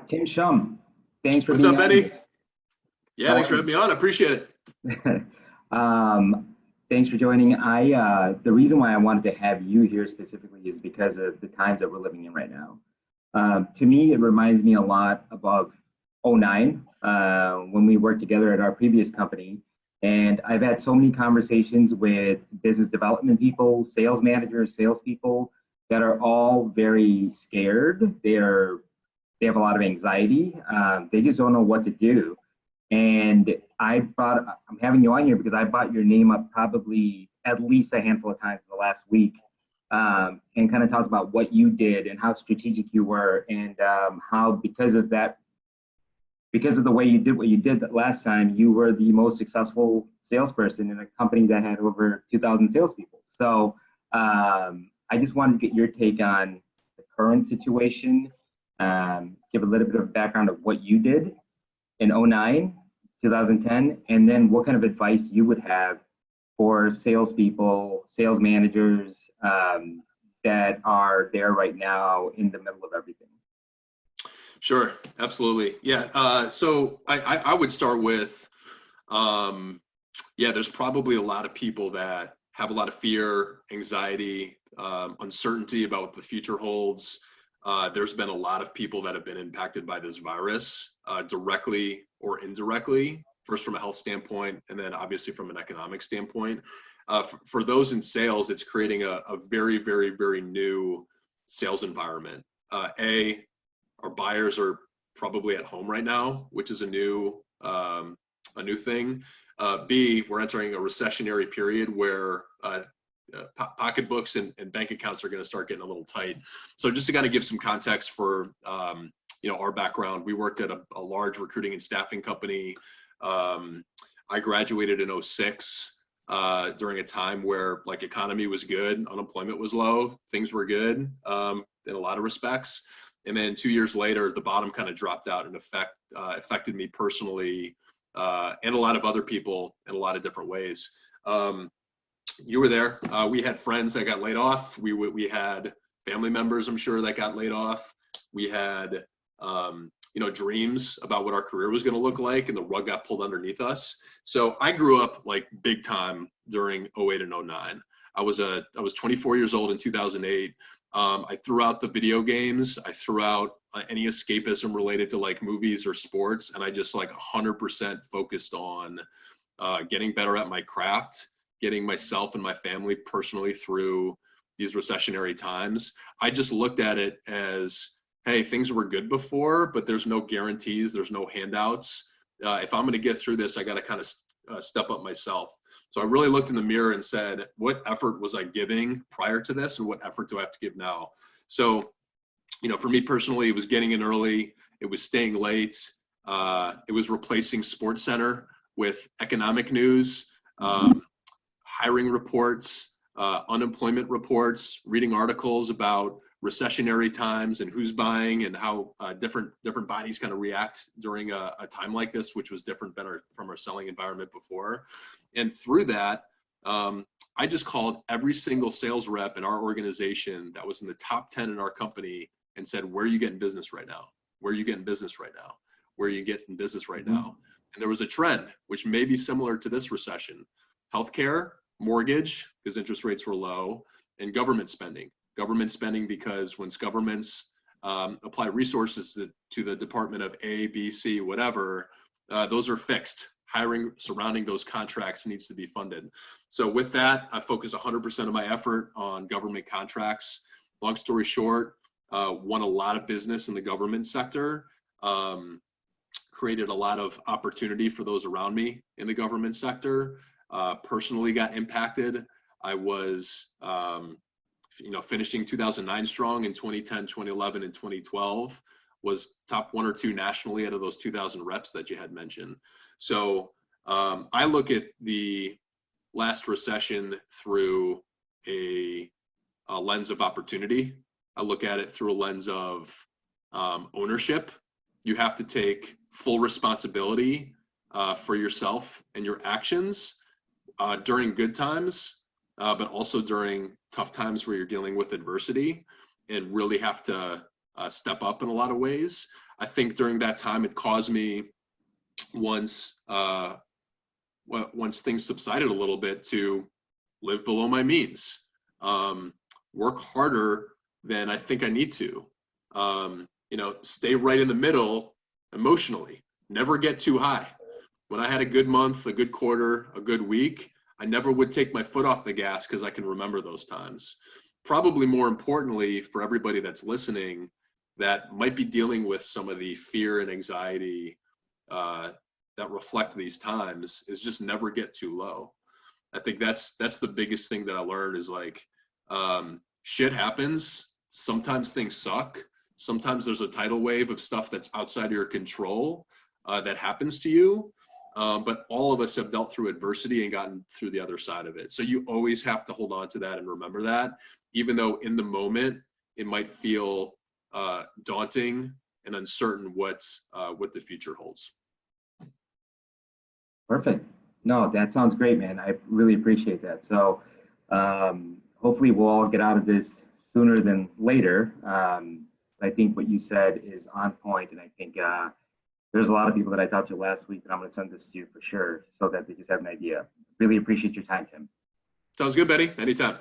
Tim Schumm, thanks for What's being up, on Eddie? here. Yeah, How thanks are for having you? me on. I appreciate it. um, Thanks for joining. The reason why I wanted to have you here specifically is because of the times that we're living in right now. To me, it reminds me a lot of '09 when we worked together at our previous company. And I've had so many conversations with business development people, sales managers, salespeople that are all very scared. They have a lot of anxiety. They just don't know what to do. And I'm having you on here because I brought your name up probably at least a handful of times in the last week, and kind of talked about what you did and how strategic you were, and how because of the way you did what you did that last time, you were the most successful salesperson in a company that had over 2,000 salespeople. So I just wanted to get your take on the current situation, give a little bit of background of what you did in '09, 2010, and then what kind of advice you would have for salespeople, sales managers that are there right now in the middle of everything. Sure, absolutely. Yeah. So I would start with, yeah, there's probably a lot of people that have a lot of fear, anxiety, uncertainty about what the future holds. There's been a lot of people that have been impacted by this virus, directly or indirectly, first from a health standpoint, and then obviously from an economic standpoint. For those in sales, it's creating a very, very, very new sales environment. Our buyers are probably at home right now, which is a new thing. B, we're entering a recessionary period where pocketbooks and bank accounts are going to start getting a little tight. So just to kind of give some context for our background, we worked at a large recruiting and staffing company. I graduated in '06 during a time where like economy was good, unemployment was low, things were good in a lot of respects. And then 2 years later, the bottom kind of dropped out and affected me personally and a lot of other people in a lot of different ways. You were there. We had friends that got laid off. We had family members, I'm sure, that got laid off. We had dreams about what our career was going to look like, and the rug got pulled underneath us. So I grew up like big time during '08 and '09. I was 24 years old in 2008. I threw out the video games. I threw out any escapism related to like movies or sports, and I just like 100% focused on getting better at my craft, getting myself and my family personally through these recessionary times. I just looked at it as, hey, things were good before, but there's no guarantees, there's no handouts. If I'm going to get through this, I got to kind of step up myself. So I really looked in the mirror and said, what effort was I giving prior to this, and what effort do I have to give now? So, for me personally, it was getting in early, it was staying late, it was replacing Sports Center with economic news, hiring reports, unemployment reports, reading articles about recessionary times and who's buying and how different bodies kind of react during a time like this, which was different from our selling environment before. And through that, I just called every single sales rep in our organization that was in the top 10 in our company and said, where are you getting business right now? Where are you getting business right now? Where are you getting business right now? And there was a trend, which may be similar to this recession: healthcare, mortgage, because interest rates were low, and government spending. Government spending because once governments apply resources to the department of A, B, C, whatever, those are fixed. Hiring surrounding those contracts needs to be funded. So with that, I focused 100% of my effort on government contracts. Long story short, won a lot of business in the government sector, created a lot of opportunity for those around me in the government sector, personally got impacted. I was finishing 2009 strong in 2010, 2011, and 2012, was top 1 or 2 nationally out of those 2,000 reps that you had mentioned. So I look at the last recession through a lens of opportunity. I look at it through a lens of ownership. You have to take full responsibility for yourself and your actions during good times, but also during tough times where you're dealing with adversity, and really have to step up in a lot of ways. I think during that time, it caused me, once things subsided a little bit, to live below my means, work harder than I think I need to, stay right in the middle emotionally, never get too high. When I had a good month, a good quarter, a good week, I never would take my foot off the gas because I can remember those times. Probably more importantly, for everybody that's listening that might be dealing with some of the fear and anxiety that reflect these times, is just never get too low. I think that's the biggest thing that I learned is like, shit happens. Sometimes things suck. Sometimes there's a tidal wave of stuff that's outside of your control that happens to you. But all of us have dealt through adversity and gotten through the other side of it. So you always have to hold on to that and remember that, even though in the moment it might feel daunting and uncertain what the future holds. Perfect. No, that sounds great, man. I really appreciate that. So hopefully we'll all get out of this sooner than later. I think what you said is on point, and I think there's a lot of people that I talked to last week, and I'm going to send this to you for sure so that they just have an idea. Really appreciate your time, Tim. Sounds good, Betty. Anytime.